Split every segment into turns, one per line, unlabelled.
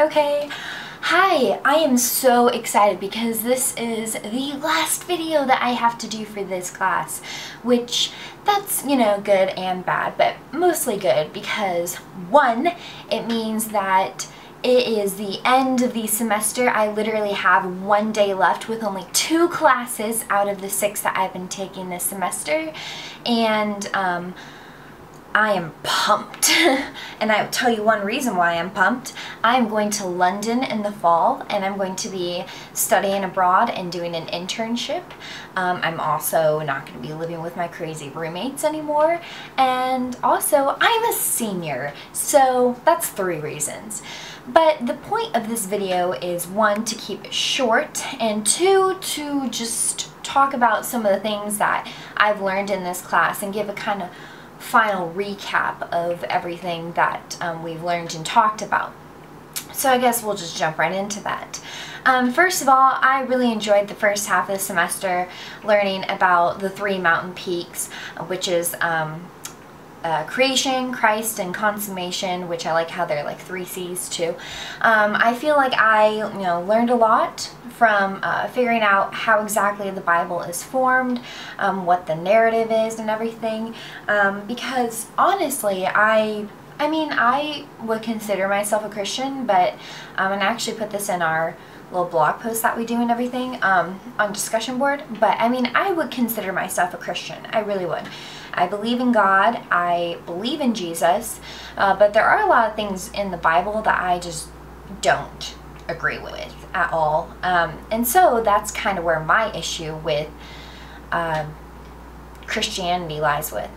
Okay, hi, I am so excited because this is the last video that I have to do for this class, which that's, good and bad, but mostly good because one, it means that it is the end of the semester. I literally have 1 day left with only 2 classes out of the 6 that I've been taking this semester, and I am pumped. And I will tell you one reason why I'm pumped. I'm going to London in the fall and I'm going to be studying abroad and doing an internship. I'm also not going to be living with my crazy roommates anymore. And also I'm a senior, so that's 3 reasons. But the point of this video is 1, to keep it short, and 2, to just talk about some of the things that I've learned in this class and give a kind of final recap of everything that we've learned and talked about. So I guess we'll just jump right into that. First of all, I really enjoyed the first half of the semester learning about the 3 mountain peaks, which is creation, Christ, and consummation, which I like how they're like 3 C's too. I feel like I learned a lot from figuring out how exactly the Bible is formed, what the narrative is and everything, because honestly I would consider myself a Christian, but and I actually put this in our little blog post that we do and everything on discussion board, but I would consider myself a Christian. I really would. I believe in God, I believe in Jesus, but there are a lot of things in the Bible that I just don't agree with at all. And so that's kind of where my issue with Christianity lies with.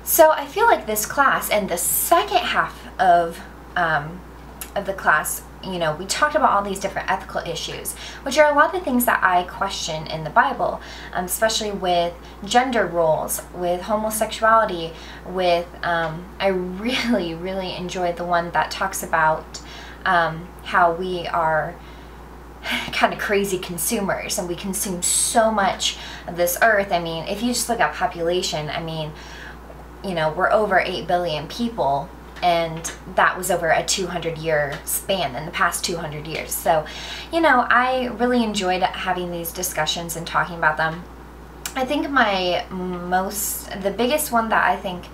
So I feel like this class and the second half of the class, we talked about all these different ethical issues, which are a lot of the things that I question in the Bible, especially with gender roles, with homosexuality, with, I really enjoyed the one that talks about how we are kind of crazy consumers and we consume so much of this earth. If you just look at population, we're over 8 billion people, and that was over a 200-year span in the past 200 years. So, I really enjoyed having these discussions and talking about them. I think the biggest one that I think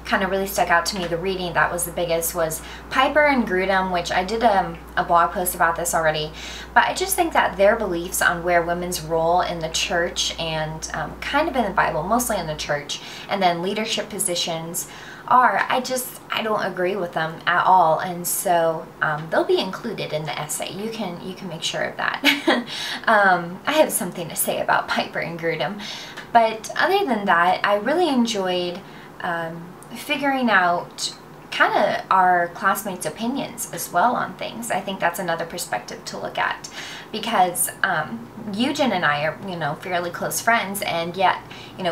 kind of really stuck out to me, the reading that was the biggest, was Piper and Grudem, which I did a blog post about this already. But I just think that their beliefs on where women's role in the church and kind of in the Bible, mostly in the church, and then leadership positions are, I don't agree with them at all, and so they'll be included in the essay. You can make sure of that. I have something to say about Piper and Grudem, but other than that, I really enjoyed figuring out kind of our classmates' opinions as well on things. I think that's another perspective to look at, because Eugen and I are, fairly close friends, and yet,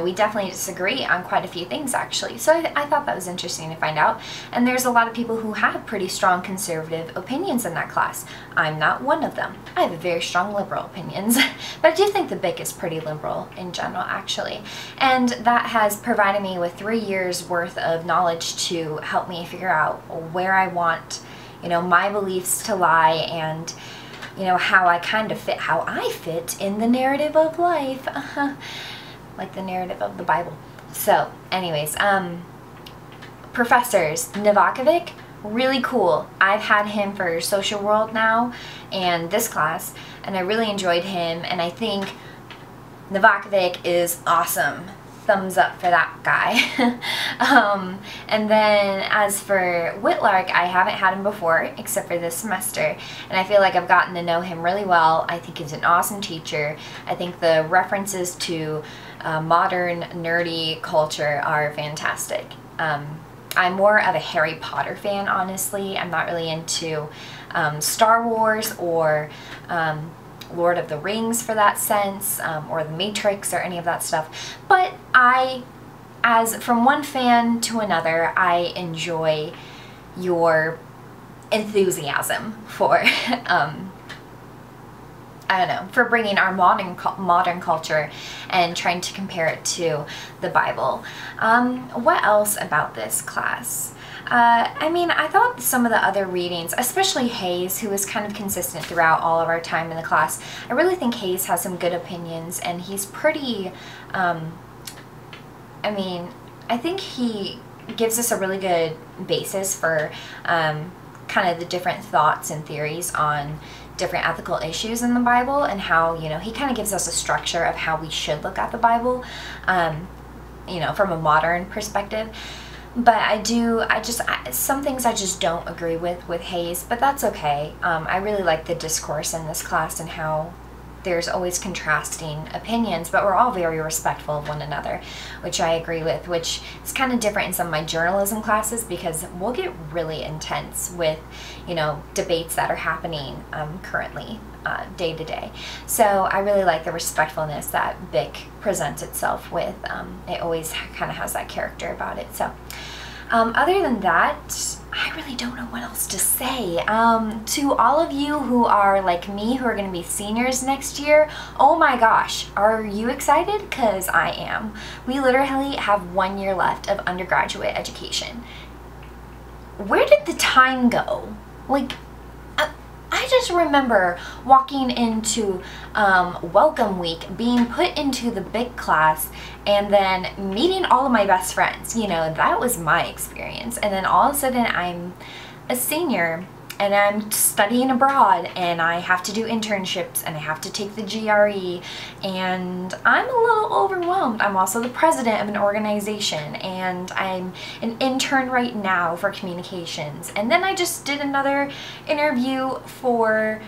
we definitely disagree on quite a few things, actually. So I thought that was interesting to find out. And there's a lot of people who have pretty strong conservative opinions in that class. I'm not one of them. I have very strong liberal opinions, but I do think the BIC is pretty liberal in general, actually. And that has provided me with 3 years worth of knowledge to help me figure out where I want, my beliefs to lie, and how I fit in the narrative of life, like the narrative of the Bible. So anyways, professors, Novakovic, really cool. I've had him for Social World now and this class, and I really enjoyed him, and I think Novakovic is awesome. Thumbs up for that guy. And then as for Whitlark, I haven't had him before except for this semester, and I feel like I've gotten to know him really well. I think he's an awesome teacher. I think the references to modern nerdy culture are fantastic. I'm more of a Harry Potter fan, honestly. I'm not really into Star Wars or Lord of the Rings for that sense, or The Matrix or any of that stuff. But as from one fan to another, I enjoy your enthusiasm for, for bringing our modern culture and trying to compare it to the Bible. What else about this class? I mean, I thought some of the other readings, especially Hayes, who was kind of consistent throughout all of our time in the class, I really think Hayes has some good opinions, and he's pretty, I mean, I think he gives us a really good basis for kind of the different thoughts and theories on different ethical issues in the Bible, and how, you know, he kind of gives us a structure of how we should look at the Bible, you know, from a modern perspective. But some things I just don't agree with Hayes, but that's okay. I really like the discourse in this class and how there's always contrasting opinions, but we're all very respectful of one another, which I agree with, which is kind of different in some of my journalism classes, because we'll get really intense with, you know, debates that are happening currently, day to day. So I really like the respectfulness that BIC presents itself with. It always kind of has that character about it. So other than that, I really don't know what else to say. To all of you who are like me, who are going to be seniors next year, oh my gosh, are you excited? Because I am. We literally have 1 year left of undergraduate education. Where did the time go? Like, I just remember walking into welcome week, being put into the big class, and then meeting all of my best friends. You know, that was my experience. And then all of a sudden I'm a senior and I'm studying abroad, and I have to do internships, and I have to take the GRE, and I'm a little overwhelmed. I'm also the president of an organization, and I'm an intern right now for communications. And then I just did another interview for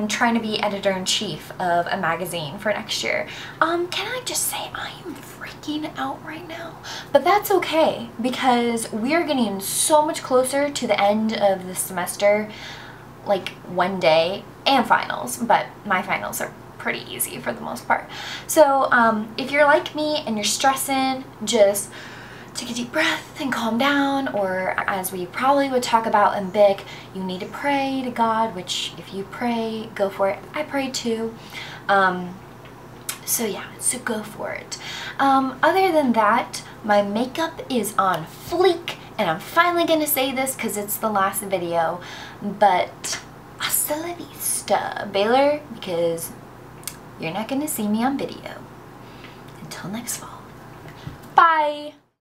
trying to be editor-in-chief of a magazine for next year. Can I just say I am freaking out right now? But that's okay, because we are getting so much closer to the end of the semester, like one day, and finals, but my finals are pretty easy for the most part. So if you're like me and you're stressing, just take a deep breath and calm down, or as we probably would talk about in BIC, you need to pray to God, which if you pray, go for it. I pray too. So yeah, so go for it. Other than that, my makeup is on fleek, and I'm finally gonna say this because it's the last video, but hasta la vista, Baylor, because you're not gonna see me on video. Until next fall. Bye!